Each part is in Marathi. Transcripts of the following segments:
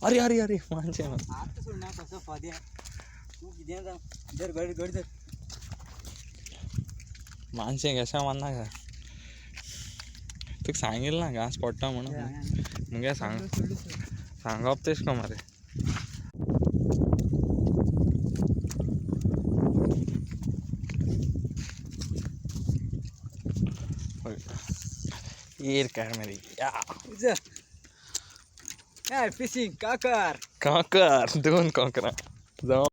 अरे अरे अरे माणसे आता सोड ना कसं फाद्या तू किती जा जर गड गड जर माणसे कशा म्हणा का तू सांगेल ना घास पडता म्हणून मग काय सांगा तेच का मारे येर काय मेरी या फिशिंग काकर काकर दोन काकरा जाऊ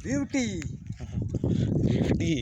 ब्युटी बिफ्टी